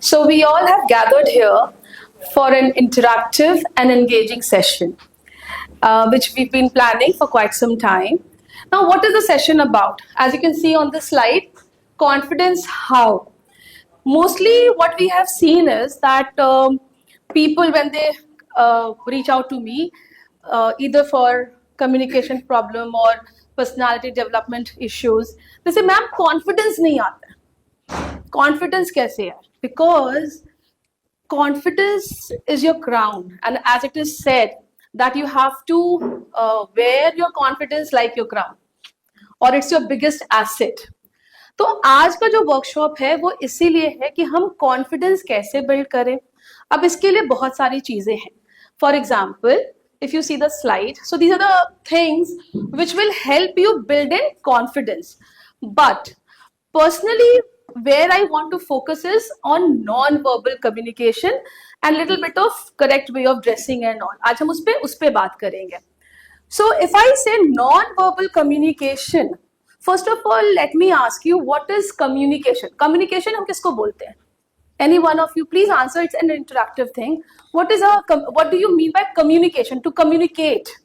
So, we all have gathered here for an interactive and engaging session, which we've been planning for quite some time. Now, what is the session about? As you can see on the slide, confidence how? Mostly, what we have seen is that people, when they reach out to me, either for communication problem or personality development issues, they say, "Ma'am, confidence नहीं आता." Confidence कैसे यार? Because confidence is your crown, and as it is said that you have to wear your confidence like your crown, or it's your biggest asset. तो आज का जो workshop है वो इसीलिए है कि हम कॉन्फिडेंस कैसे बिल्ड करें. अब इसके लिए बहुत सारी चीजें हैं. For example, if you see the slide, so these are the things which will help you build in confidence. But personally, where I want to focus is on non-verbal communication and little bit of correct way of dressing and all. आज हम उस पे बात करेंगे. So if I say non-verbal communication, first of all, let me ask you, what is communication? Communication हम किसको बोलते हैं? Any one of you, please answer. It's an interactive thing. What do you mean by communication? To communicate.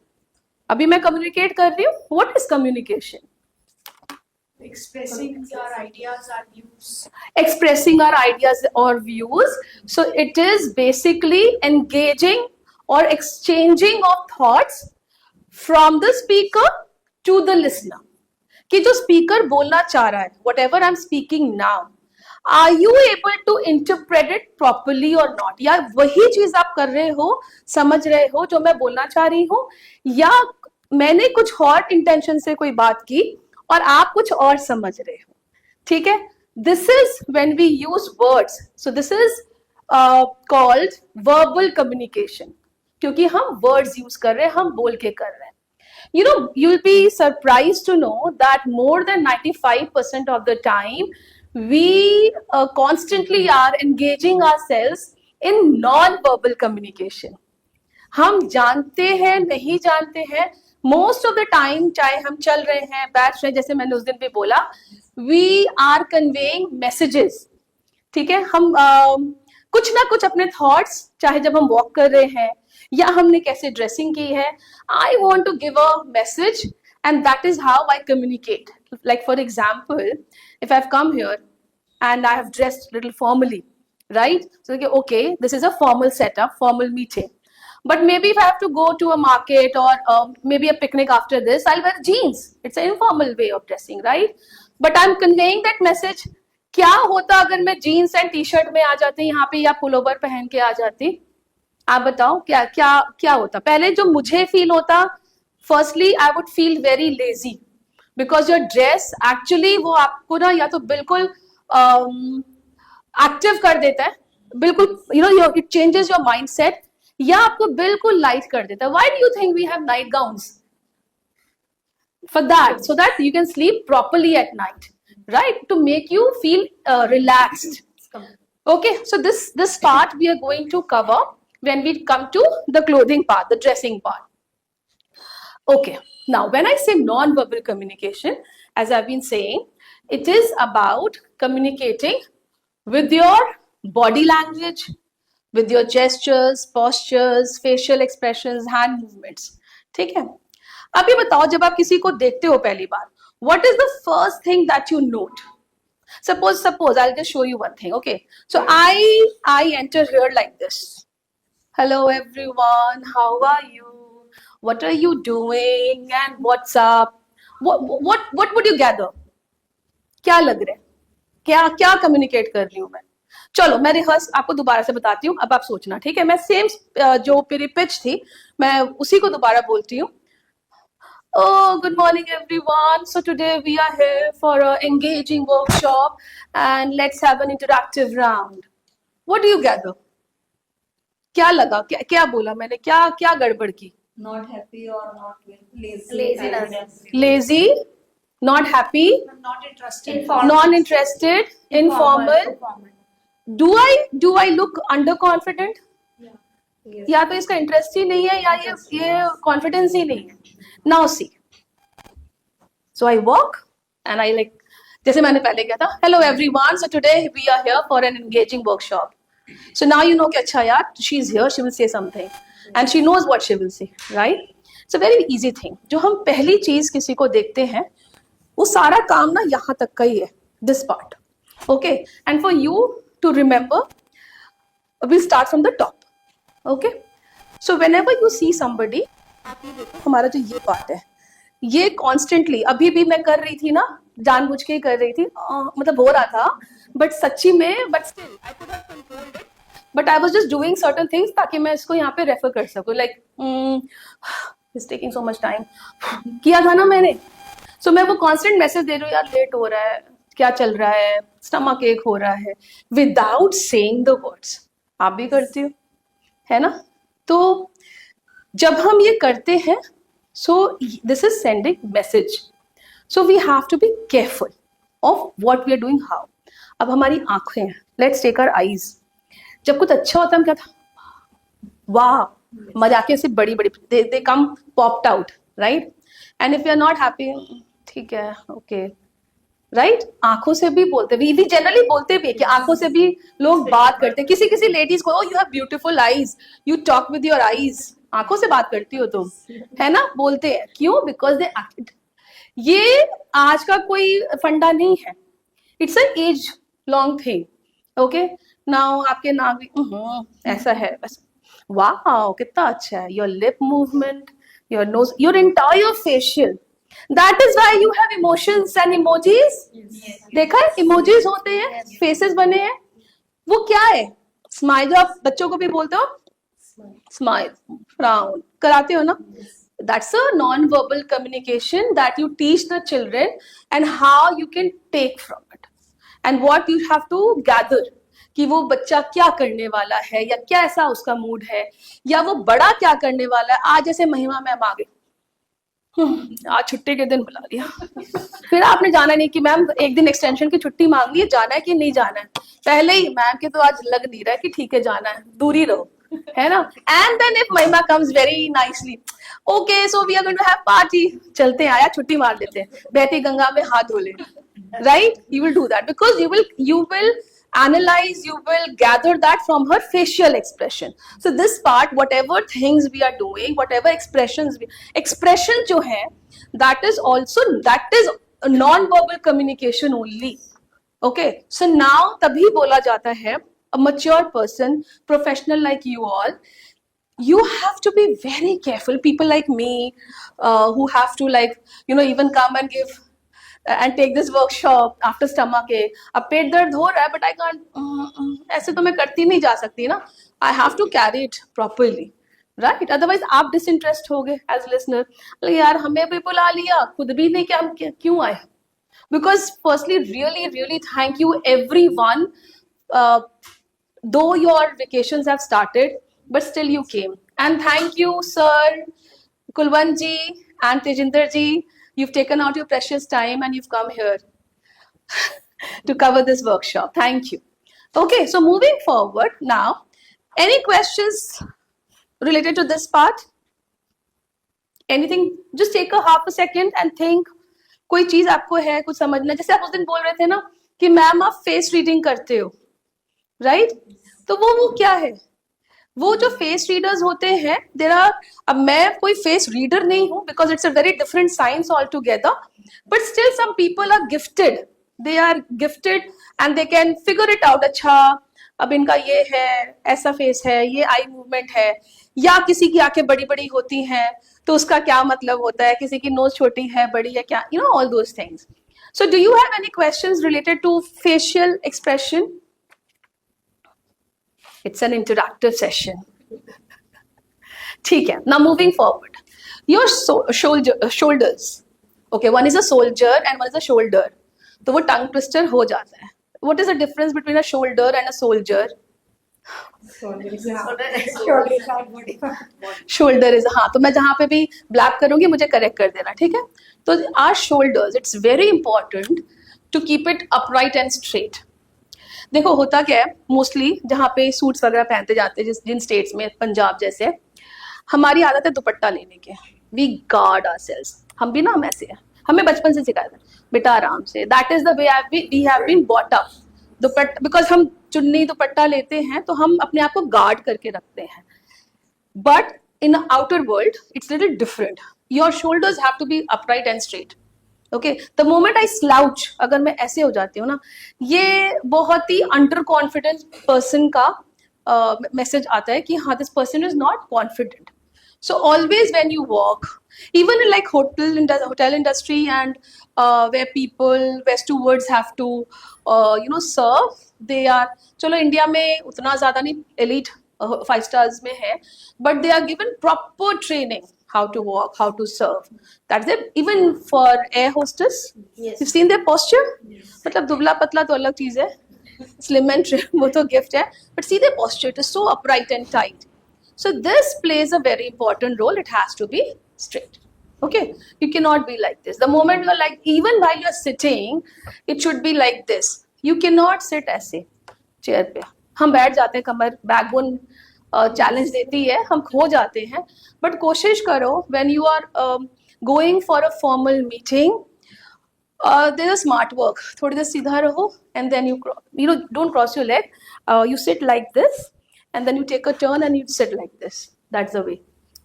अभी मैं communicate कर रही हूँ. What is communication? Expressing your ideas or views. Expressing our ideas or views. So it is basically engaging or exchanging of thoughts from the speaker to the listener. कि जो speaker बोलना चाह रहा है, whatever I'm speaking now, are you able to interpret it properly or not? या वही चीज आप कर रहे हो, समझ रहे हो जो मैं बोलना चाह रही हूँ, या मैंने कुछ और इंटेंशन से कोई बात की और आप कुछ और समझ रहे हो. ठीक है? This is when we use words. So this is called verbal communication. क्योंकि हम words use कर रहे हैं, हम बोल के कर रहे हैं. You know, you'll be surprised to know that more than 95% of the time, we constantly are engaging ourselves in non-verbal communication. हम जानते हैं, नहीं जानते हैं, most of the time, चाहे हम चल रहे हैं, बैठ रहे हैं, जैसे मैंने उस दिन भी बोला, we are conveying messages. ठीक है? हम कुछ ना कुछ अपने thoughts, चाहे जब हम walk कर रहे हैं, या हमने कैसे ड्रेसिंग की है, I want to give a message, and that is how I communicate. Like for example, if I've come here and I have dressed a little formally, right? So okay, this is a formal setup, formal meeting. But maybe if I have to go to a market or maybe a picnic after this, I'll wear jeans. It's an informal way of dressing, right? But I'm conveying that message. क्या होता अगर मैं jeans and T shirt में आ जाती यहाँ पे, या pullover पहन के आ जाती? आप बताओ क्या क्या क्या होता? पहले जो मुझे फील होता, firstly I would feel very lazy, because your dress actually वो आपको ना या तो बिल्कुल एक्टिव कर देता है, बिल्कुल you know it changes your mind set, या आपको बिल्कुल लाइट कर देता है. Why do you think we have night gowns? For that, so that you can sleep properly at night, right? To make you feel relaxed. Okay, so this part we are going to cover when we come to the clothing part, the dressing part. Okay, now when I say non-verbal communication, as I've been saying, it is about communicating with your body language, with your gestures, postures, facial expressions, hand movements. ठीक है? अब ये बताओ, जब आप किसी को देखते हो पहली बार, what is the first thing that you note? Suppose I'll just show you one thing. Okay, so I enter here like this. Hello everyone, how are you? What are you doing? And what's up? What would you gather? क्या लग रहा है? क्या communicate कर रही हूँ मैं? चलो मैं रिहर्स आपको दोबारा से बताती हूँ, अब आप सोचना. ठीक है? मैं सेम जो मेरी पिच थी, मैं उसी को दोबारा बोलती हूँ. Oh, good morning everyone. So today we are here for an engaging workshop and let's have an interactive round. What do you gather? क्या लगा? क्या बोला मैंने? क्या गड़बड़ की? Not happy or not lazy. Laziness. Lazy, not happy, Not interested. Informal. non-interested, informal. Do I look underconfident? Yes. या तो इसका इंटरेस्ट ही नहीं है, या ये कॉन्फिडेंस ही नहीं है. Now see, so I walk and I like जैसे मैंने पहले किया था, hello everyone, so today we are here for an engaging workshop. So now you know कि अच्छा यार, she is here, she will say something and she knows what she will say, right? It's a very easy thing. जो हम पहली चीज किसी को देखते हैं, वो सारा काम ना यहाँ तक का ही है, this part. Okay, and for you to remember, we'll start from the top. Okay, so whenever you see somebody, आप ये देखो हमारा जो ये पार्ट है, ये कॉन्स्टेंटली अभी भी मैं कर रही थी ना, जानबूझ के ही कर रही थी, मतलब हो रहा था, बट सच्ची में, but still I could have controlled it, but I was just doing certain things ताकि मैं इसको यहाँ पे रेफर कर सकूं, like it's taking so much time, किया था ना मैंने. सो मैं वो कांस्टेंट मैसेज दे रही हूँ, यार लेट हो रहा है, क्या चल रहा है, स्टमक एक हो रहा है, विदाउट सेइंग द वर्ड्स. आप भी करती हो, है ना? तो जब हम ये करते हैं, so this is sending message. So we have to be careful of what we are doing. How? अब हमारी आंखें हैं, लेट्स टेक आवर आईज. जब कुछ अच्छा होता है हम क्या था, वाह, मजाके से बड़ी बड़ी they come popped out, right? And if you are not happy, ठीक है, ओके, राइट? आंखों से भी बोलते, वी जनरली बोलते भी है कि आंखों से भी लोग बात करते हैं. किसी किसी लेडीज को, you have beautiful eyes, you talk with your eyes, आंखों से बात करती हो तुम, है ना? बोलते हैं. क्यों? Because they acted. ये आज का कोई फंडा नहीं है, it's a age long thing. Okay, now आपके नाक भी ऐसा है, बस वाह कितना अच्छा है, your lip movement, your nose, your entire facial. That is why you have emotions and emojis. देखा है, emojis होते हैं, faces बने हैं. वो क्या है? स्माइल, जो आप बच्चों को भी बोलते हो, स्माइल, फ्राउन कराते हो ना, that's a non-verbal communication that you teach the children and how you can take from it and what you have to gather कि वो बच्चा क्या करने वाला है, या क्या ऐसा उसका मूड है, या वो बड़ा क्या करने वाला है. आज जैसे महिमा मैम आ गई, आज छुट्टी के दिन बुला लिया, फिर आपने जाना नहीं कि मैम एक दिन एक्सटेंशन की छुट्टी मांग ली है, जाना है कि नहीं जाना है. पहले ही मैम के तो आज लग नहीं रहा है कि ठीक है जाना है, दूरी रहो, है ना? And then if Mahima comes very nicely, okay so we are going to have party, चलते हैं, आया छुट्टी मार देते हैं, बहती गंगा में हाथ धो ले, right? You will do that because you will analyze, you will gather that from her facial expression. So this part, whatever things we are doing, whatever expression जो है, that is a non-verbal communication only. Okay, so now तभी बोला जाता है, a mature person, professional like you all, you have to be very careful. People like me, who have to, like, even come and give and take this workshop after stomach ache. अब पेट दर्द हो रहा है, but I can't, ऐसे तो मैं करती नहीं जा सकती ना. I have to carry it properly, right? Otherwise आप disinterest हो गए as listener, यार हमें भी बुला लिया, खुद भी नहीं कि हम क्यों आए. Because firstly, really, really thank you everyone. Though your vacations have started, but still you came. And thank you, sir, Kulwant ji and Tejinder ji. You've taken out your precious time and you've come here to cover this workshop. Thank you. Okay, so moving forward now, any questions related to this part? Anything? Just take a half a second and think. कोई चीज आपको है कुछ समझना, जैसे आप उस दिन बोल रहे थे ना कि मैम आप फेस रीडिंग करते हो, राइट? तो वो क्या है? वो जो फेस रीडर्स होते हैं, देयर आर, अब मैं कोई फेस रीडर नहीं हूं because it's a very different science all together, but still some people are gifted, they are gifted and they can figure it out. अच्छा, अब इनका ये है, ऐसा फेस है, ये आई मूवमेंट है, या किसी की आंखें बड़ी बड़ी होती हैं तो उसका क्या मतलब होता है, किसी की नोज छोटी है, बड़ी है, क्या, all those things. So do you have any questions related to facial expression? It's an interactive session. ठीक है. Now moving forward, your shoulders. Okay, one is a soldier and one is a shoulder. तो वो tongue twister हो जाता है. What is the difference between a shoulder and a soldier? Shoulder is, हाँ, तो मैं जहाँ पे भी ब्लैक करूंगी मुझे करेक्ट कर देना, ठीक है? तो our shoulders, it's very important to keep it upright and straight. देखो होता क्या है, मोस्टली जहाँ पे सूट्स वगैरह पहनते जाते हैं, जिन स्टेट्स में, पंजाब जैसे, हमारी आदत है दुपट्टा लेने के. We guard ourselves. हम भी ना, हम ऐसे हैं, हमें बचपन से सिखाया था बेटा आराम से, that is the way we have been brought up. Dupatta, because हम चुन्नी दुपट्टा लेते हैं तो हम अपने आप को गार्ड करके रखते हैं, but in the outer world it's little different. Your shoulders have to be upright and straight. Okay, the moment I slouch, अगर मैं ऐसे हो जाती हूँ ना, ये बहुत ही अंडर कॉन्फिडेंस पर्सन का मैसेज आता है कि हाँ, this person is not confident. So always when you walk, even in like hotel industry and where stewards have to serve, they are, चलो इंडिया में उतना ज्यादा नहीं elite 5 stars में है, but they are given proper training how to walk, how to serve. That's it. Even for air hostess, Yes. you've seen their posture. Yes. मतलब दुबला पतला तो अलग चीज है, slim and trim वो तो gift है, but see their posture, it is so upright and tight. So this plays a very important role. It has to be straight. Okay, you cannot be like this. The moment you're like, even while you're sitting, it should be like this. You cannot sit ऐसे chair पे. हम बैठ जाते हैं, कमर backbone challenge देती है, हम खो जाते हैं. बट कोशिश करो when you are going for a formal meeting, there's a smart work. थोड़ी देर सीधा रहो and then you don't cross your leg. You sit like this and then you take a turn and you sit like this. That's the way.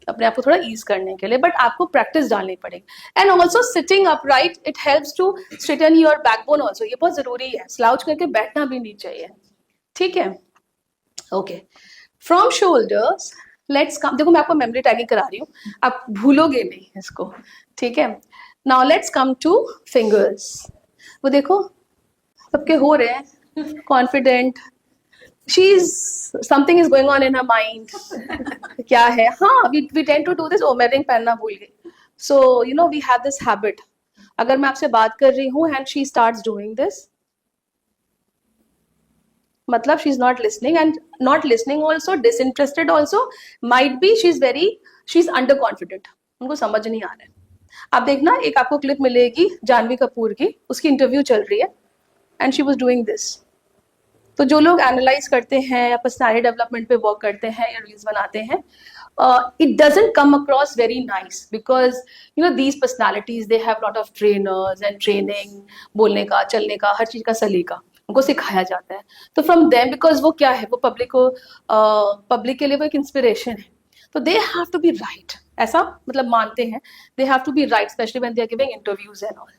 अपने आप को थोड़ा ease करने के लिए, बट आपको प्रैक्टिस डालनी पड़ेगी. And also sitting upright, it helps to straighten your backbone also. ये बहुत जरूरी है, स्लाउच करके बैठना भी नहीं चाहिए. ठीक है, okay. From shoulders let's come, देखो मैं आपको मेमोरी टैगिंग करा रही हूँ, आप भूलोगे नहीं इसको. ठीक है, now let's come two fingers. वो देखो सबके हो रहे हैं confident. something is going on in her mind. क्या है? हाँ, we tend to do this. Oh, मैं रिंग पहनना भूल गई. So we have this habit. अगर मैं आपसे बात कर रही हूँ and she starts doing this, मतलब she's not listening, and not listening also, disinterested also, might be she's underconfident. उनको समझ नहीं आ रहा है. आप देखना, एक आपको क्लिप मिलेगी जानवी कपूर की, उसकी इंटरव्यू चल रही है and she was doing this. तो जो लोग एनालाइज करते हैं या पर्सनालिटी डेवलपमेंट पे वर्क करते हैं या रील्स बनाते हैं, it doesn't come across very nice because these personalities they have lot of trainers and training, बोलने का, चलने का, हर चीज का सलीका उनको सिखाया जाता है. तो फ्रॉम देम, बिकॉज वो क्या है, वो पब्लिक के लिए वो एक इंस्पिरेशन है, तो they have to be right, ऐसा मतलब मानते हैं, they have to be right, especially when they are giving interviews and all.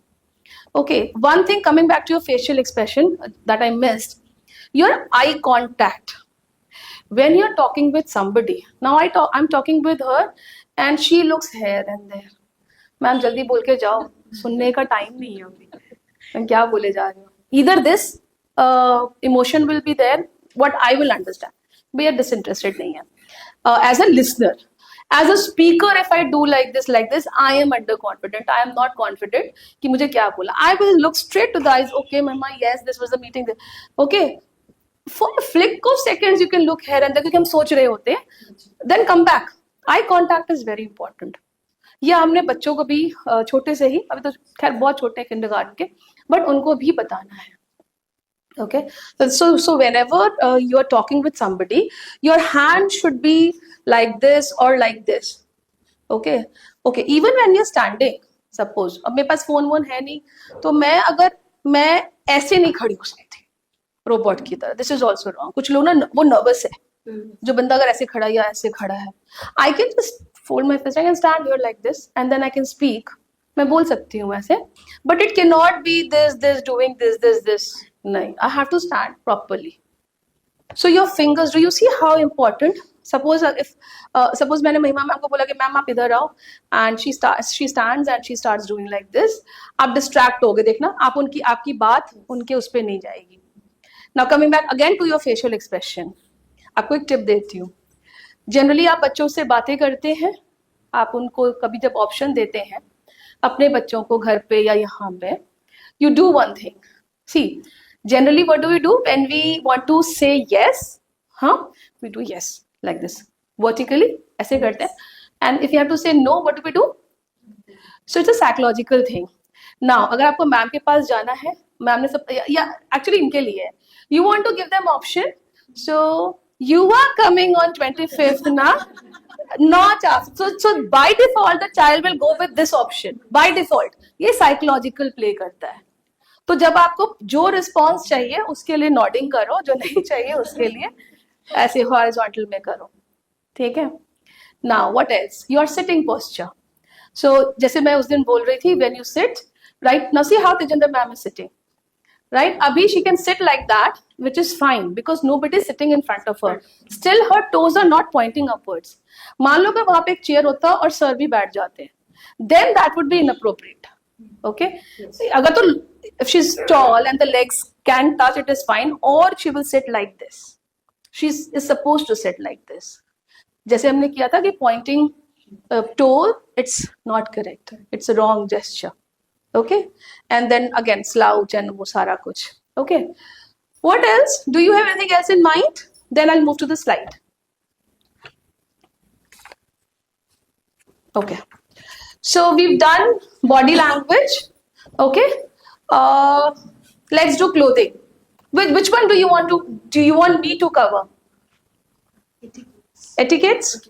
Okay, one thing, coming back to your facial expression that I missed, your eye contact. When you're talking with somebody, now I'm talking with her and she looks here and there. Ma'am जल्दी बोल के जाओ, सुनने का time नहीं है अभी, मैं क्या बोले जा रही हूँ. Either this emotion will be there, what I will understand, but you're disinterested नहीं है. As a listener, as a speaker, if I do like this, I am underconfident. I am not confident कि मुझे क्या बोला. I will look straight to the eyes. Okay, mama, yes, this was the meeting. Okay, for a flick of seconds, you can look here and there क्योंकि हम सोच रहे होते हैं. Then come back. Eye contact is very important. ये हमने बच्चों को भी छोटे से ही, अभी तो खैर बहुत छोटे हैं किंडरगार्टन के, बट उनको भी बताना है. Okay, so whenever you are talking with somebody, your hand should be like this or like this. Okay, even when you're standing, suppose अब मेरे पास फोन है नहीं, तो मैं ऐसे नहीं खड़ी हो सकती रोबोट की तरह. This is also wrong. कुछ लोग ना वो नर्वस है, जो बंदा अगर ऐसे खड़ा या ऐसे खड़ा है. I can just fold my fist, I can stand here like this and then I can speak. मैं बोल सकती हूँ ऐसे, but it can not be this doing this. नहीं, I have to stand properly. So your fingers, do you see how important? Suppose suppose मैंने महिमा ma'am को बोला कि मैम आप इधर आओ, and she stands and she starts doing like this. आप distract होगे, देखना आपकी बात उनके उस पे नहीं जाएगी. Now coming back again to your facial expression, आपको एक टिप देती हूँ. जनरली आप बच्चों से बातें करते हैं, आप उनको कभी जब ऑप्शन देते हैं अपने बच्चों को घर पे या यहाँ पे, you do one thing. See, generally what do we do when we want to say yes? We do yes like this vertically, ऐसे करते हैं. And if you have to say no, what do we do? So it's a psychological thing. Now अगर आपको ma'am के पास जाना है, ma'am ने सब, या एक्चुअली इनके लिए है, you want to give them option. So you are coming on 25th ना, Not after. So by default the child will go with this option. By default ये psychological play करता है. तो जब आपको जो रिस्पॉन्स चाहिए उसके लिए नॉडिंग करो, जो नहीं चाहिए उसके लिए ऐसे हॉरिजॉन्टल में करो. ठीक है. Now what else? Your sitting posture. So जैसे मैं उस दिन बोल रही थी, when you sit right now, see how Tejinder ma'am is sitting. Right? Abhi, she can sit like that, which is fine because nobody is sitting in front of her. Still, her toes are not pointing upwards. मान लो कि वहां पे एक chair होता और sir भी बैठ जाते हैं, then that would be inappropriate. Okay? अगर तो if she's tall and the legs can touch, it is fine. Or she will sit like this. She is supposed to sit like this. जैसे हमने किया था कि pointing toe, it's not correct. It's a wrong gesture. Okay, and then again slouch and wo sara kuch. Okay, what else? Do you have anything else in mind? Then I'll move to the slide. Okay, so we've done body language. Okay, let's do clothing. Which one do you want me to cover? Etiquettes.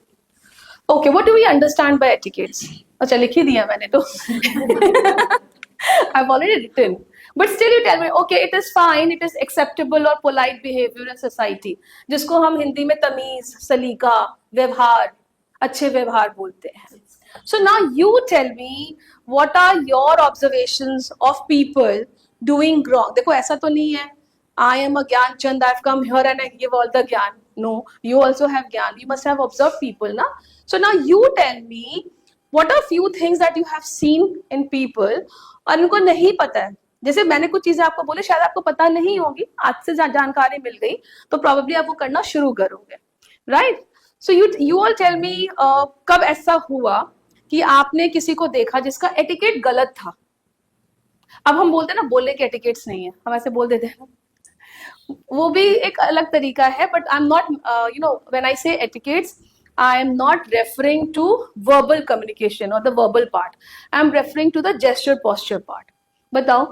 Okay, what do we understand by etiquettes? अच्छा लिख ही दिया मैंने तो. I've already written. But still you tell me, okay, it is fine, it is acceptable or polite behavior in society. जिसको हम हिंदी में तमीज, सलीका, व्यवहार, अच्छे व्यवहार बोलते हैं. So now you tell me, what are your observations of people doing wrong? देखो ऐसा तो नहीं है, I am a Gyan Chand, I've come here and I give all the Gyan. No, you also have Gyan. You must have observed people, na? So now you tell me, what are few things that you have seen in people और उनको नहीं पता है. जैसे मैंने कुछ चीजें आपको बोले, शायद आपको पता नहीं होगी, आज से जानकारी मिल गई तो प्रॉब्ली आप वो करना शुरू करोगे. Right? So you all tell me, कब ऐसा हुआ कि आपने किसी को देखा जिसका एटिकेट गलत था. अब हम बोलते हैं ना, बोलने के एटिकेट्स नहीं है, हम ऐसे बोल देते हैं, वो भी एक अलग तरीका है. But I am not, you know, when I से etiquettes, I am not referring to verbal communication or the verbal part. I am referring to the gesture posture part. बताओ.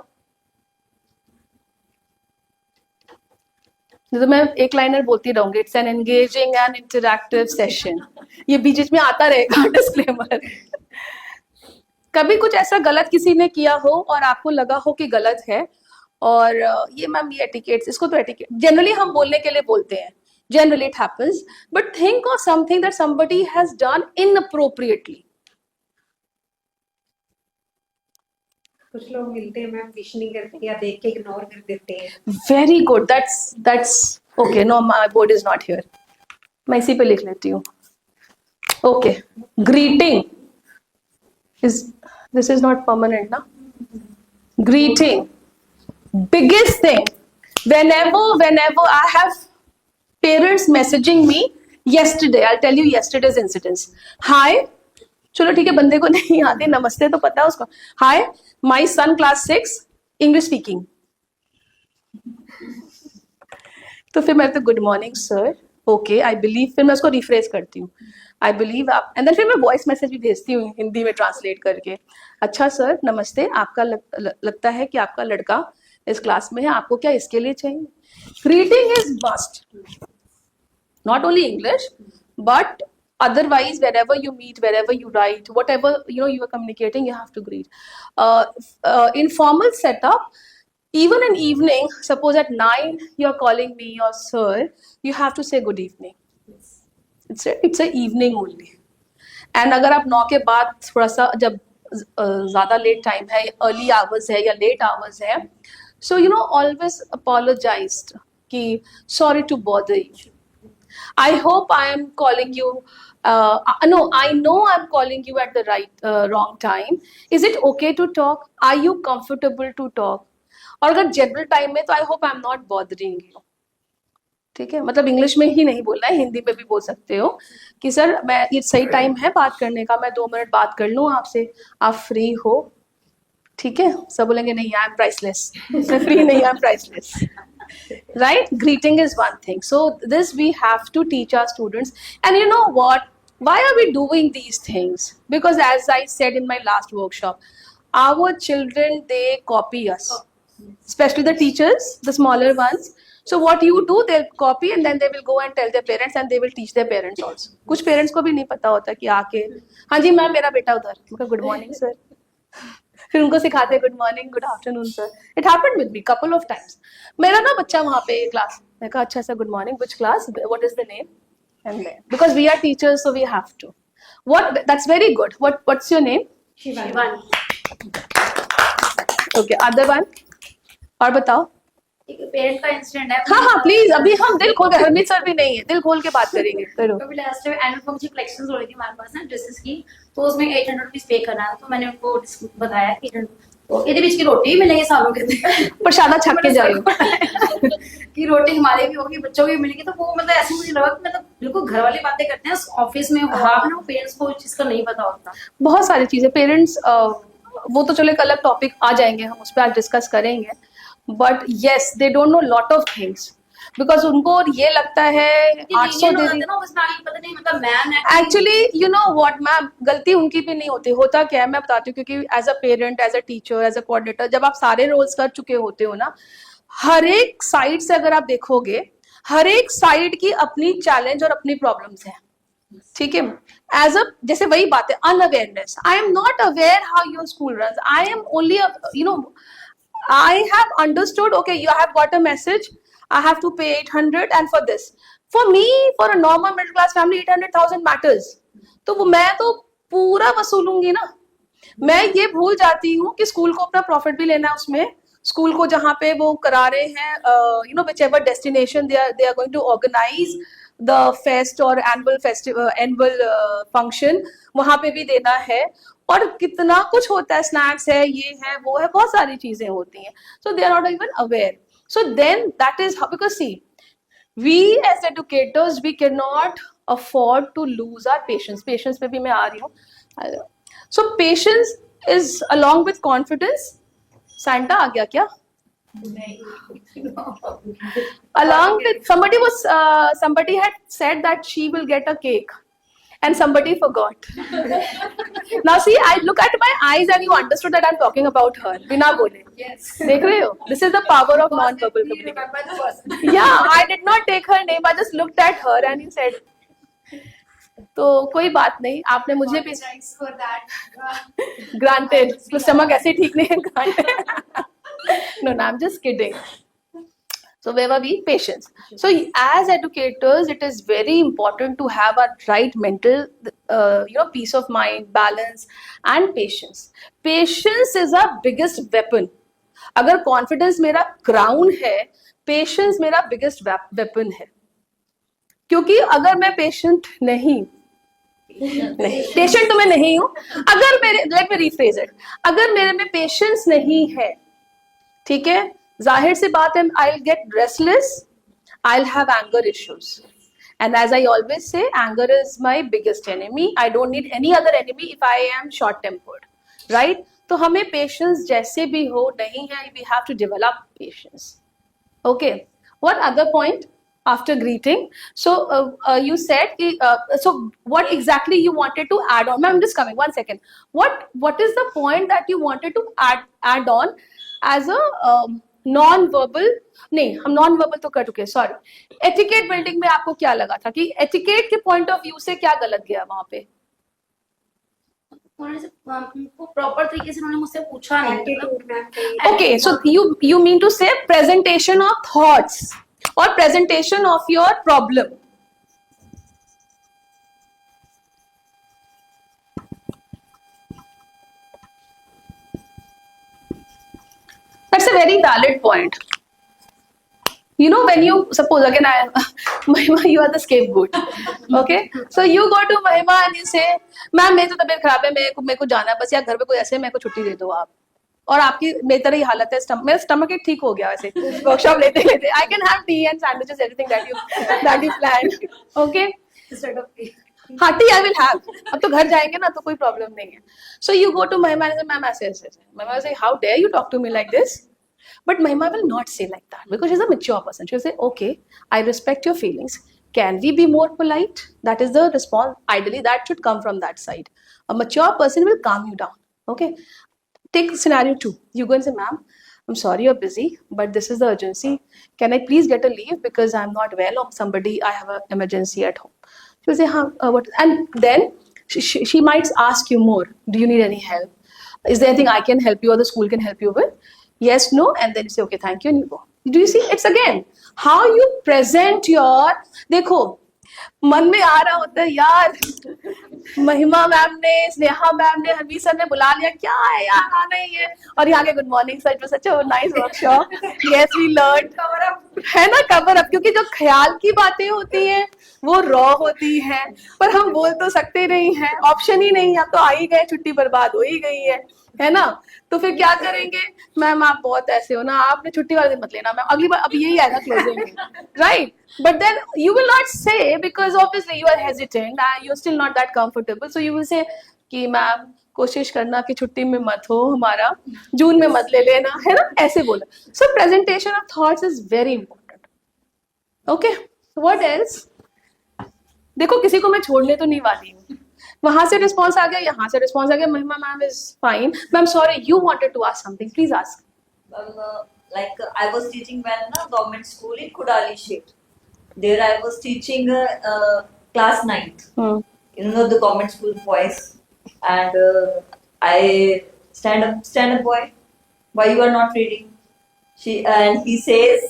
तो मैं एक लाइनर बोलती रहूंगी, it's an engaging and interactive session. ये बीच में आता रहेगा डिस्क्लेमर. कभी कुछ ऐसा गलत किसी ने किया हो और आपको लगा हो कि गलत है, और ये मैम ये एटिकेट्स, इसको तो एटिकेट जनरली हम बोलने के लिए बोलते हैं. Generally it happens, but think of something that somebody has done inappropriately. कुछ लोग मिलते हैं मैम, विश नहीं करते या देख के इग्नोर कर देते हैं. Very good. That's okay. No, my board is not here. मैं इसी पे लिख लेती हूँ. Okay. Greeting this is not permanent, na? Greeting. Biggest thing. Whenever I have parents messaging me yesterday, I'll tell you yesterday's incidents. Hi, चलो ठीक है, बंदे को नहीं आते, नमस्ते तो पता है उसको. Hi, my son class 6 English speaking. तो फिर मैं तो good morning sir, okay I believe, फिर मैं उसको रिफ्रेश करती हूँ, आई बिलीव आप, एंड देन फिर मैं वॉइस मैसेज भी भेजती हूँ हिंदी में ट्रांसलेट करके. अच्छा सर नमस्ते, आपका लगता है कि आपका लड़का इस क्लास में है, आपको क्या इसके लिए चाहिए. Greeting is must. Not only English, but otherwise, wherever you meet, wherever you write, whatever you are communicating, you have to greet. Informal setup, even in evening. Suppose at 9 you are calling me or sir, you have to say good evening. It's a evening only. And अगर आप 9 के बाद थोड़ा सा जब ज़्यादा late time है, early hours है या लेट आवर्स है, so always apologized कि sorry to bother you. I hope I am calling you. No, I know I'm calling you at the wrong time. Is it okay to talk? Are you comfortable to talk? और अगर general time में तो I hope I'm not bothering you. ठीक है, मतलब English में ही नहीं बोलना है, हिंदी में भी बोल सकते हो कि सर मैं, ये सही टाइम है बात करने का, मैं 2 मिनट बात कर लूँ आपसे, आप फ्री हो. ठीक है, सब बोलेंगे नहीं आई एम प्राइसलेस, मैं फ्री नहीं, I am priceless. Right? Greeting is one thing. So this we have to teach our students. And you know what? Why are we doing these things? Because as I said in my last workshop, our children, they copy us. Especially the teachers, the smaller ones. So what you do, they'll copy and then they will go and tell their parents and they will teach their parents also. कुछ parents को भी नहीं पता होता कि आके हाँ जी ma'am मेरा बेटा उधर गुड मॉर्निंग सर फिर उनको सिखाते good morning good afternoon sir it happened with me couple of times मेरा ना बच्चा वहाँ पे क्लास मैं कहा अच्छा sir good morning which class what is the name and then because we are teachers so we have to what that's very good what's your name Shivani. Okay other one और बताओ एक पेरेंट का incident है। हाँ हाँ please अभी हम दिल खोल के हरमीत सर भी नहीं है दिल खोल के बात करेंगे करो अभी last time annual function collections हो रही थी हमारे पास ना ड्रेसेस की तो उसमें 800 रुपीज पे करना था तो मैंने उनको बताया कि तो ये बीच की रोटी मिलेगी सालों के प्रसादा छक के जाओ कि रोटी हमारे भी होगी बच्चों की भी मिलेगी तो वो मतलब ऐसे मुझे लगा कि मतलब बिल्कुल घर वाली बातें करते हैं ऑफिस में हाँ। ना पेरेंट्स को इस चीज का नहीं पता होता। बहुत सारी चीजें पेरेंट्स वो तो चलो एक अलग टॉपिक आ जाएंगे हम उस पर आज डिस्कस करेंगे but yes they don't know lot of things because उनको ये लगता है 800 दे दी पता नहीं मतलब ma'am actually you know what ma'am गलती उनकी भी नहीं होती होता क्या है मैं बताती हूँ क्योंकि as a parent as a teacher as a coordinator जब आप सारे रोल्स कर चुके होते हो ना हर एक साइड से अगर आप देखोगे हर एक साइड की अपनी चैलेंज और अपनी प्रॉब्लम्स है ठीक है एज अ जैसे वही बात है unawareness I am not aware how your school run I am only you know I have understood, okay, you have got a message, I have to pay 800 and for this. For me, for a normal middle class family, 800,000 matters. तो वो मैं तो पूरा वसूलूंगी ना मैं ये भूल जाती हूँ कि स्कूल को अपना प्रॉफिट भी लेना है उसमें स्कूल को जहाँ पे वो करा रहे हैं you know whichever destination they are going to organise the fest और एनुअल फंक्शन वहां पे भी देना है और कितना कुछ होता है स्नैक्स है ये है वो है बहुत सारी चीजें होती हैं so they are not even aware so then that is because see we as educators we can not afford to lose our patience पे भी मैं आ रही हूँ so patience is along with confidence Santa आ गया क्या along with somebody had said that she will get a cake and somebody forgot now see I look at my eyes and you understood that I'm talking about her bina bole Yes. dekh rahe ho this is the power of non verbal communication yeah I did not take her name I just looked at her and he said तो कोई बात नहीं आपने मुझे भी for that. granted तो stomach ऐसे ठीक नहीं है granted no I'm just kidding so where were we patience so as educators it is very important to have a right mental peace of mind balance and patience is our biggest weapon अगर confidence मेरा crown है patience मेरा biggest weapon है क्योंकि अगर मैं patient नहीं patient तो मैं नहीं हूं अगर मेरे लेट मी रीफ्रेज इट अगर मेरे में पेशेंस नहीं है ठीक है जाहिर सी बात है I will get restless I will have anger issues and as I always say anger is my biggest enemy I don't need any other enemy if I am short tempered right तो हमें patience जैसे भी हो नहीं है we have to develop patience okay what other point after greeting so you said so what exactly you wanted to add on I'm just coming 1 second what is the point that you wanted to add on as a non verbal नहीं हम non verbal तो कर चुके sorry etiquette building में आपको क्या लगा था कि एटिकेट के पॉइंट ऑफ व्यू से क्या गलत गया वहां पे प्रॉपर तरीके से उन्होंने मुझसे पूछा नहीं okay so you mean to say presentation of thoughts or presentation of your problem that's a very valid point you know when you suppose again Mahima you are the scapegoat okay so you go to Mahima and you say ma'am मेरी तो तबीयत खराब है मेरे को जाना है बस यार घर पे कोई ऐसे मेरे को छुट्टी दे दो आप और आपकी मेरी तरह ही हालत है मेरा स्टमक एक ठीक हो गया वैसे वर्कशॉप लेते लेते I can have T and sandwiches everything that you plan okay हाँ टी आई विल हैव अब तो घर जाएंगे ना तो कोई प्रॉब्लम नहीं है so you go to Mahima ma'am ऐसे महिमा से how dare you talk to me like this but Mahima will not say like that because she is a mature person she will say okay I respect your feelings can we be more polite that is the response ideally that should come from that side a mature person will calm you down okay take scenario 2 you go and say ma'am I'm sorry you're busy, but this is the urgency. Can I please get a leave because I'm not well, or somebody, I have an emergency at home. She will say, what? And then she might ask you more. Do you need any help? Is there anything I can help you or the school can help you with? Yes, no, and then you say, okay, thank you, and you go. Do you see? It's again how you present your. देखो, मन में आ रहा होता है यार, महिमा ma'am ने, Sneha ma'am ने, हरवीर सर ने बुला लिया, क्या है यार, आना ही है, और यहाँ के good morning sir, it was such a nice workshop, yes we learn, cover up है ना, कवर अप, क्योंकि जो ख्याल की बातें होती हैं वो रॉ होती हैं, पर हम बोल तो सकते नहीं हैं, ऑप्शन ही नहीं है, अब तो आ ही गए, छुट्टी बर्बाद हो ही गई है ना, तो फिर क्या करेंगे, मैम आप बहुत ऐसे हो ना, आपने छुट्टी वाले दिन मत लेना मैम, अगली बार अब यही आएगा क्लोजिंग में, right, but then you will not say, because obviously you are hesitant and you're still not that comfortable, so you will say कि मैम कोशिश करना कि छुट्टी में मत हो, हमारा जून में मत ले लेना, है ना, ऐसे बोला. So presentation of thoughts is very important. Okay, what else? देखो किसी को मैं छोड़ने तो नहीं वाली हूँ, वहां से रिस्पॉन्स आ गया, यहाँ से रिस्पॉन्स आ गया, Mahima ma'am is fine, ma'am sorry you wanted to ask something, please ask. Like I was teaching when government school in Kudali Sheikh. There I was teaching class 9th. You know the government school boys, and I stand up boy. Why you are not reading? He says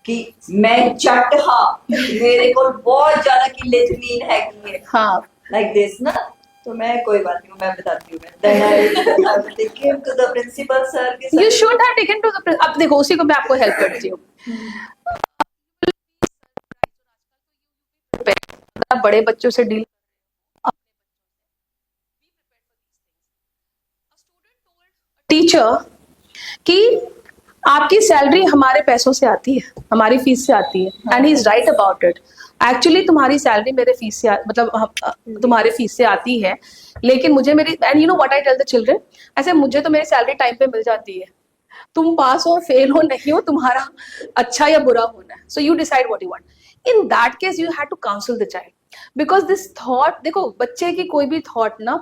कि मैं जट हाँ, मेरे को बहुत ज्यादा किले जमीन है, हाँ, like this ना, तो मैं कोई बात नहीं, मैं बताती हूँ. Then I came to the principal sir. You should have taken to the. अब देखो उसी को मैं आपको हेल्प करती हूँ. बड़े बच्चों से डील, टीचर कि आपकी सैलरी हमारे पैसों से आती है, हमारी फीस से आती है, and he is right about it. Actually तुम्हारी सैलरी मेरे फीस से मतलब तुम्हारे फीस से आती है, लेकिन मुझे मेरी, and you know what I tell the children, ऐसे मुझे तो मेरी सैलरी टाइम पे मिल जाती है, तुम पास हो फेल हो नहीं हो, तुम्हारा अच्छा या बुरा होना है, so you decide what you want. In that case you have to counsel the child, because this thought, देखो बच्चे की कोई भी थॉट ना,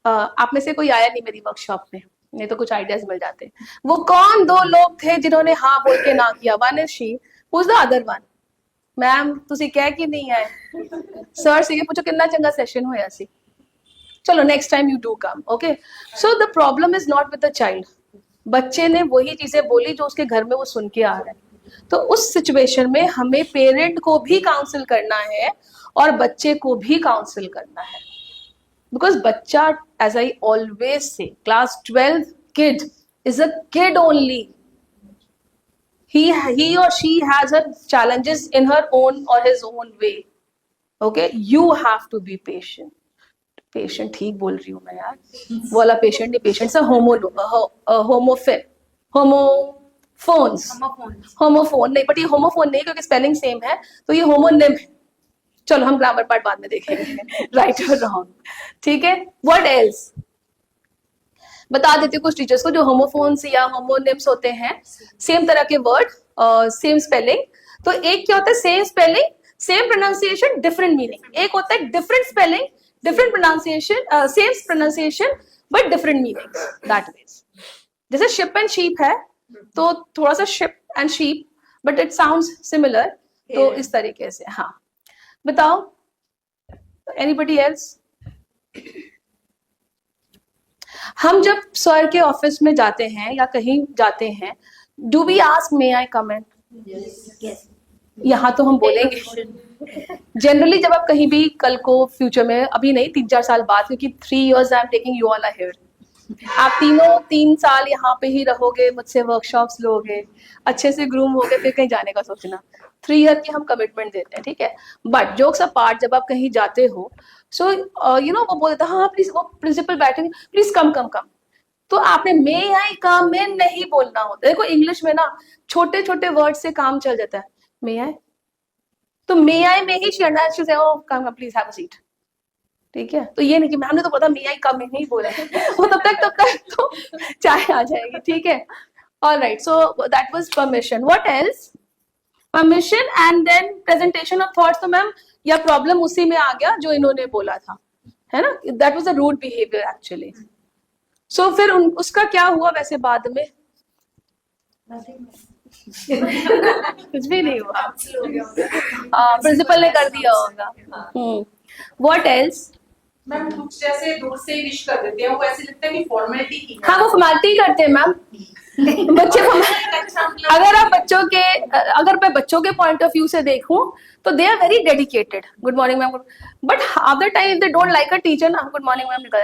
आप में से कोई आया नहीं मेरी वर्कशॉप में, नहीं तो कुछ आइडियाज मिल जाते. वो कौन दो लोग थे जिन्होंने हाँ बोल के ना किया? One is she, who is the other one? Ma'am तुसी कह के नहीं आए, सर से ये पूछो कितना चंगा सेशन होया सी, चलो next time you do come. Okay, so the problem is not with the child, बच्चे ने वही चीजें बोली जो उसके घर में वो सुन के आ रहा है, तो उस सिचुएशन में हमें पेरेंट को भी काउंसिल करना है और बच्चे को भी काउंसिल करना है, बिकॉज बच्चा, as I always say, class 12 kid is a kid only. he or she has her challenges in her own or his own way. Okay, you have to be patient. Patient ठीक बोल रही हूँ मैं यार, वो वाला patient नहीं, patient से होमोफोन नहीं, बट ये होमोफोन नहीं क्योंकि स्पेलिंग सेम है, तो ये होमोनिम है. चलो हम ग्रामर पार्ट बाद में देखेंगे, राइट और रॉन्ग, ठीक है. व्हाट एल्स बता देती हूँ कुछ टीचर्स को, जो होमोफोन्स या होमोनिम्स होते हैं, सेम तरह के वर्ड, सेम स्पेलिंग. तो एक क्या होता है, same spelling same pronunciation different meaning. एक होता है different spelling different pronunciation, same pronunciation but different meaning. That means जैसे शिप एंड शीप है, तो थोड़ा सा ship and sheep but it sounds similar, तो इस तरीके से. हाँ बताओ, एनीबडी एल्स? हम जब सर के ऑफिस में जाते हैं या कहीं जाते हैं, do we ask may I comment? यहाँ तो हम बोलेंगे जनरली, जब आप कहीं भी कल को फ्यूचर में, अभी नहीं 3-4 साल बाद, क्योंकि 3 years I am taking you all are here, आप तीनों 3 साल यहाँ पे ही रहोगे, मुझसे वर्कशॉप्स लोगे, अच्छे से ग्रूम होगे, फिर कहीं जाने का सोचना. 3 year की हम कमिटमेंट देते हैं, ठीक है. बट जोक्स अपार्ट, जब आप कहीं जाते हो, सो यू नो वो बोलता है हाँ प्लीज, वो प्रिंसिपल बैठेंगे, प्लीज कम कम कम, तो आपने मे आई कम में नहीं बोलना होता. देखो इंग्लिश में ना छोटे छोटे वर्ड से काम चल जाता है. मे आई, तो मे आई में ही come please have a seat, ठीक है. तो ये नहीं कि मैम ने तो पता मे आई कम में नहीं बोला है, वो तब तक तो चाय आ जाएगी, ठीक है. Alright, so that was permission. What else? Permission and then presentation of thoughts. तो मैम या प्रॉब्लम उसी में आ गया जो इन्होंने बोला था, है ना, that was a rude behaviour actually. So फिर उसका क्या हुआ वैसे बाद में? कुछ भी नहीं हुआ, प्रिंसिपल ने कर दिया होगा। What else? मैम कुछ जैसे दूर से विश कर देते हैं, वो ऐसे लगता है कि फॉर्मेलिटी की है। हाँ, वो फॉर्मेलिटी करते हैं मैम। बच्चे अगर मैं बच्चों के पॉइंट ऑफ व्यू से देखूं तो they are very dedicated. Good morning ma'am, but half the time they don't like a teacher ना, गुड मॉर्निंग मैम निकल,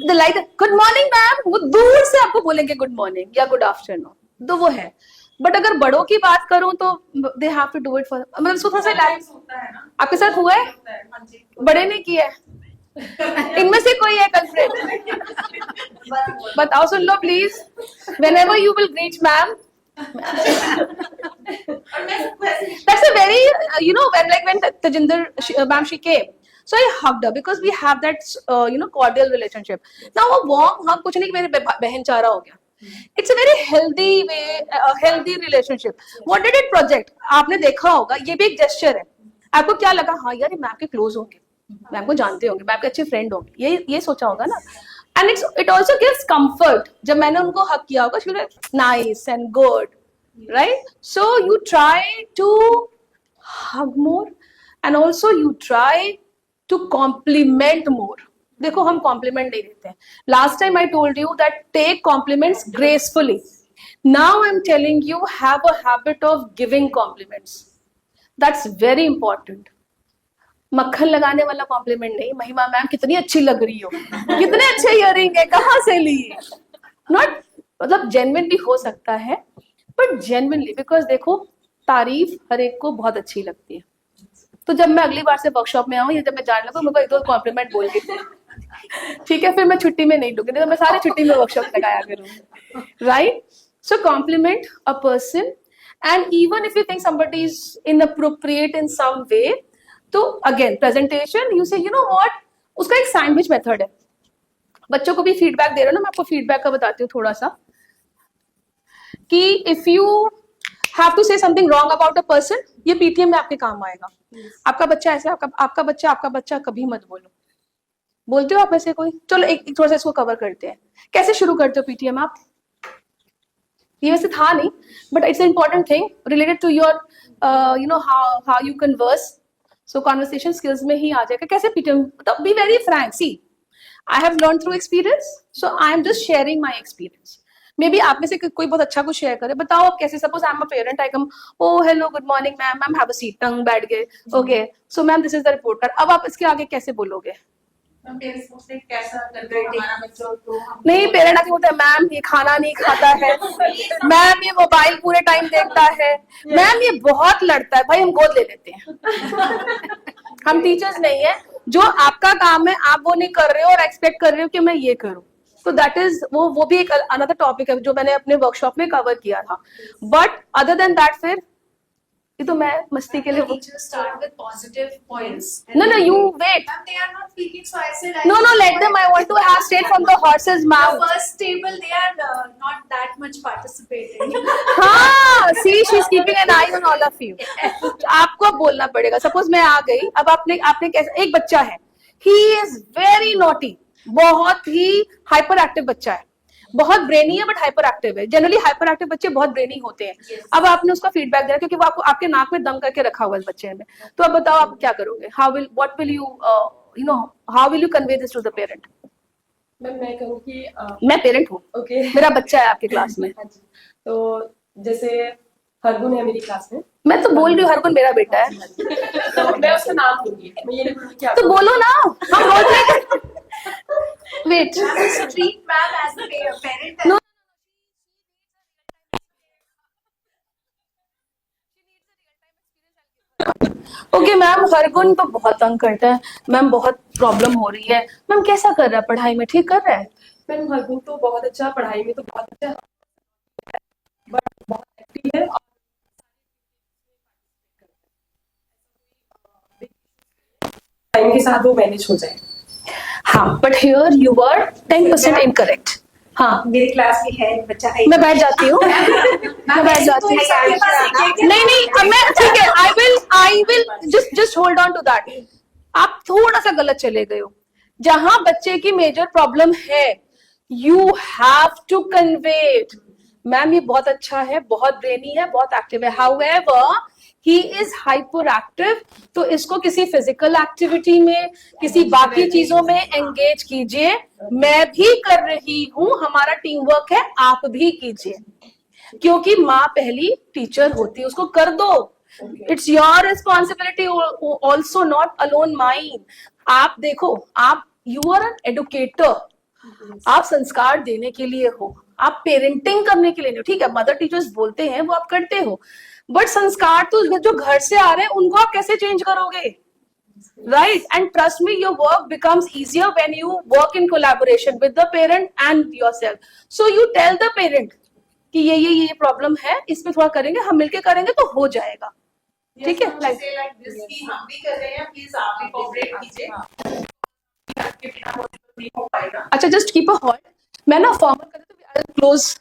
they like good morning ma'am, वो दूर से आपको बोलेंगे गुड मॉर्निंग या गुड आफ्टरनून, तो वो है। बट अगर बड़ों की बात करूं तो they have to do it for, मतलब उसको थोड़ा सा होता है ना, आपके साथ हुआ है? हाँ जी। बड़े ने किया है? इनमें से कोई है कल्प्रिट? बताओ, सुन लो please. Whenever you will greet ma'am, और मैं सबको ऐसे that's a very when Tajinder ma'am she came, so I hugged her because we have that cordial relationship. Now a warm hug कुछ नहीं कि मेरे बहन चारा हो गया। It's a very healthy way, healthy relationship. What did it project? आपने देखा होगा, ये भी एक gesture है। आपको क्या लगा? हाँ यार, ये मैम के क्लोज होंगे, मैम को जानते होंगे, मैम के अच्छे फ्रेंड होंगे, ये सोचा होगा ना। And it also gives comfort. जब मैंने उनको हक किया होगा, she was nice and good, right? So you try to hug more and also you try to compliment more. देखो, हम कॉम्प्लीमेंट नहीं देते हैं। Last time I told you that take compliments gracefully. Now I am telling you, have a habit of giving compliments. That's very important. मक्खन लगाने वाला complement नहीं, महिमा मैम कितनी अच्छी लग रही हो, कितने अच्छे इयरिंग है, कहाँ से लिए? नॉट, मतलब जेन्युइनली हो सकता है, बट जेन्युइनली, बिकॉज देखो, तारीफ हर एक को बहुत अच्छी लगती है। तो जब मैं अगली बार से वर्कशॉप में आऊँ या जब मैं जाने लगूँ, मेरे को एक दो कॉम्प्लीमेंट बोल के, ठीक है, फिर मैं छुट्टी में नहीं लूंगी, नहीं तो मैं सारी छुट्टी में वर्कशॉप लगाया करूंगी, right? So compliment a person, and even if you think somebody is inappropriate in some way, तो again presentation, you say you know what, उसका एक सैंडविच मेथड है। बच्चों को भी फीडबैक दे रहे हो ना, मैं आपको फीडबैक का बताती हूँ थोड़ा सा, कि if you have to say something wrong about a person, ये पीटीएम में आपके काम आएगा। आपका बच्चा ऐसा, आपका बच्चा कभी मत बोलो। बोलते हो आप ऐसे कोई? चलो एक थोड़ा सा इसको कवर करते हैं। कैसे शुरू करते हो पीटीएम आप? ये वैसे था नहीं, but it's important thing related to your how you converse. So conversation skills में ही आ जाएगा। कैसे PTM? Be very frank. See, I have learn through experience, so I am just sharing my experience. Maybe आप में से कोई बहुत अच्छा कुछ शेयर करे। बताओ आप कैसे? Suppose I am a parent, I come, oh hello, good morning ma'am, ma'am have a seat, टंग बैठ गए, okay, so ma'am this is the report card. अब आप इसके आगे कैसे बोलोगे? पेरेंट्स पूछते हैं कैसा कर रहे हैं हमारा बच्चा, तो हम नहीं, पेरेंट आके बोलते हैं मैम ये खाना नहीं खाता है, मैम ये मोबाइल पूरे टाइम देखता है, मैम ये बहुत लड़ता है। भाई हम गोद ले लेते हैं। हम टीचर्स नहीं है। जो आपका काम है आप वो नहीं कर रहे हो और एक्सपेक्ट कर रहे हो कि मैं ये करूं, तो दैट इज वो भी एक अनदर टॉपिक है जो मैंने अपने वर्कशॉप में कवर किया था। बट अदर देन दैट, फिर ये तो मैं मस्ती के लिए teachers start with positive points. No, you wait. Ma'am, they are not speaking, so I said. No, let them. I want to have straight from the horse's The mouth. first table, they are not that much participating. हाँ, see, she's keeping an eye on all of you. आपको अब बोलना पड़ेगा। Suppose मैं आ गई, अब आपने कैसे, एक बच्चा है, he is very naughty, बहुत ही हाइपर एक्टिव बच्चा है, बहुत ब्रेनी है बट हाइपर एक्टिव है। जनरली हाइपर एक्टिव बच्चे बहुत ब्रेनी होते हैं। Yes. अब आपने उसका फीडबैक दिया क्योंकि वो आपके नाक में दम करके रखा हुआ है इस बच्चे में, तो अब बताओ आप क्या करोगे? How will you convey this to the parent? मैं कहूँ कि मैं पेरेंट हूँ, ओके, मेरा बच्चा है आपके क्लास में। हाँ जी। तो जैसे हरगुन है मेरी क्लास में, मैं तो बोल रही हूँ, हरगुन मेरा बेटा है, तो मैं उसका नाम लूंगी, मैं ये नहीं बोलूंगी कि तो बोलो ना, हम बोल रहे हैं। Wait, Treat ma'am as a parent. No. Okay ma'am, Hargun तो बहुत तंग करता है मैम, बहुत प्रॉब्लम हो रही है मैम, कैसा कर रहा है पढ़ाई में? ठीक कर रहा है? मैम हरगुन तो बहुत अच्छा, पढ़ाई में तो बहुत अच्छा है, बट बहुत एक्टिव है और टाइम के साथ वो मैनेज हो जाए। हाँ, but here you were 10% incorrect. हाँ, मेरी क्लास में है बच्चा, मैं बैठ जाती हूँ, मैं बैठ जाती हूँ। नहीं, अब मैं, ठीक है, I will just hold on to that. आप थोड़ा सा गलत चले गए हो। जहां बच्चे की मेजर प्रॉब्लम है, you have to convey it. Ma'am ये बहुत अच्छा है, बहुत ब्रेनी है, बहुत एक्टिव है. However he is hyper active, तो इसको किसी फिजिकल एक्टिविटी में, किसी बाकी चीजों में एंगेज कीजिए. मैं भी कर रही हूं, हमारा टीम वर्क है, आप भी कीजिए. क्योंकि माँ पहली टीचर होती है, उसको कर दो. It's your responsibility also, not alone mine. आप देखो, आप यू आर एन एडुकेटर, आप संस्कार देने के लिए हो, आप पेरेंटिंग करने के लिए नहीं हो. ठीक है, मदर टीचर्स बोलते हैं वो आप करते हो, बट संस्कार तो जो घर से आ रहे हैं उनको आप कैसे चेंज करोगे? Right? And trust me, your work becomes easier when you work in collaboration with the parent and yourself. So you tell the parent कि ये प्रॉब्लम है, इस पे थोड़ा करेंगे, हम मिलके करेंगे तो हो जाएगा. ठीक है, like this कि हम भी कर रहे हैं, प्लीज आप भी कोऑपरेट कीजिए. आपके बिना नहीं हो पाएगा. अच्छा, जस्ट कीप अ होल्ड. मैं ना फॉर्मल कर देती हूँ, I will close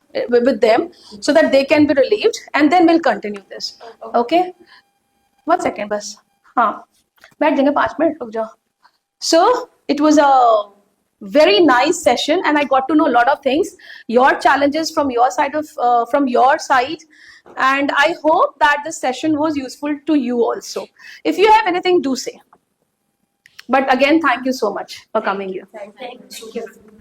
with them so that they can be relieved and then will continue this. Okay, 1 second बस. हाँ, बैठ जाएंगे 5 मिनट, रुक जाओ. So it was a very nice session and I got to know a lot of things, your challenges from your side, and I hope that this session was useful to you also. If you have anything, do say. But again, thank you so much for coming here. Thank you.